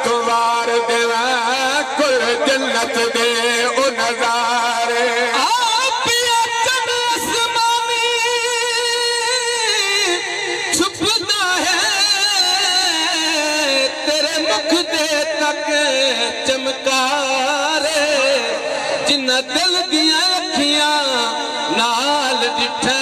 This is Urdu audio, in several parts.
توار دیوا کل جنت دے او نظارے آپ یقن اسمانی چھپتا ہے تیرے مکھ دے تک چمکارے جنہ دل دیاں اکھیاں نال ڈٹھے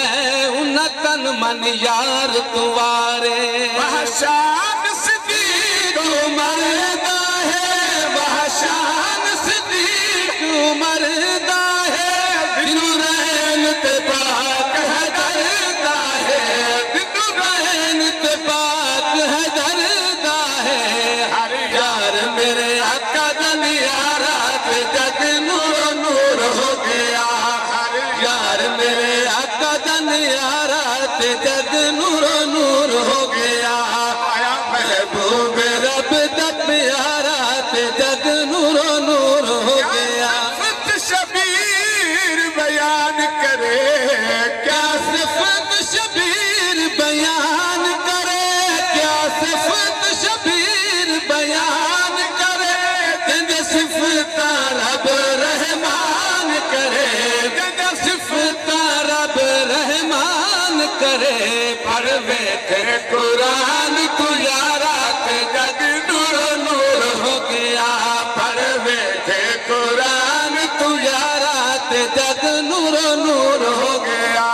انہ تن من یار توارے وحشان صدیق مردہ ہے وحشان صدیق مردہ ہے دنو رہن تے پاک ہے دردہ ہے دنو رہن تے پاک ہے دردہ ہے ہر یار میرے آقا دنی آرات جگ نور نور ہو گیا ہر یار میرے آقا دنی آرات جگ نور نور ہو گیا محبوب رب دا پیارات جگ نور نور ہو گیا صفت شبیر بیان کرے کیا صفت شبیر بیان کرے کیا صفت شبیر بیان کرے جنگ صفت رب رحمان کرے جنگ صفت رب رحمان کرے پڑھ بیٹھے قرآن تو یارات جگ نور نور ہو گیا پڑھ بیٹھے قرآن تو یارات جگ نور نور ہو گیا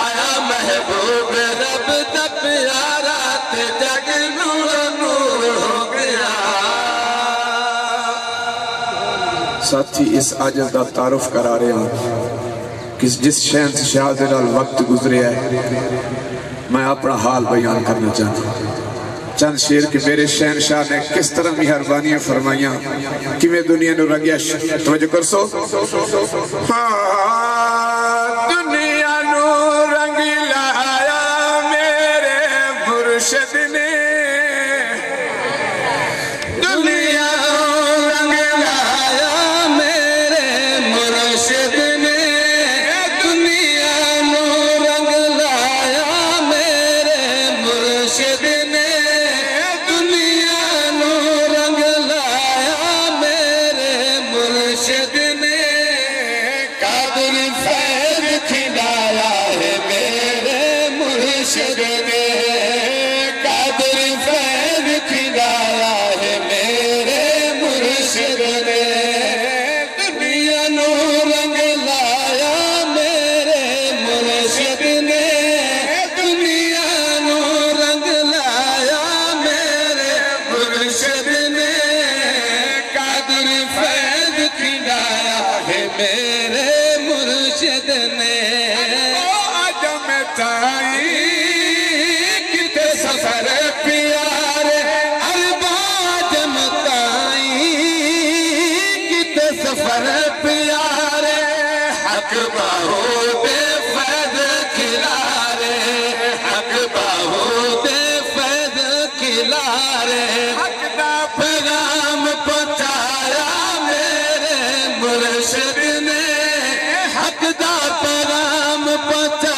آیا محبوب رب دا پیارات جگ نور نور ہو گیا ساتھی اس عاجز دا تعارف کرا رہے ہیں کہ جس شہن سے شہادت نال وقت گزرے ہے میں اپنا حال بیان کرنا چاہتا ہوں چند شیر کہ میرے شہنشاہ نے کس طرح مہربانیاں فرمائیاں کہ میں دنیا نو رنگیا توجہ کر سو دنیا نو رنگ لایا میرے مرشد نے دنیا نو رنگ لایا میرے مرشد نے دنیا نو رنگ لایا میرے مرشد نے دنیا نو رنگ لایا میرے مرشد نے قادر فیض کھلایا ہے میرے مرشد نے قادر فیض کھلایا ہے میرے مرشد نے دنیا نو رنگ لایا میرے مرشد نے دنیا نو رنگ لایا میرے مرشد نے قادر فیض کھلایا ہے میرے مرشد نے عجم تائی کتے سفر پیارے عرب عجم تائی کتے سفر پیارے حق باہو دے فیض کھلارے حق باہو دے فیض کھلارے حق دا پیغام پہنچایا میرے مرشد نے حق دا پیغام پہنچایا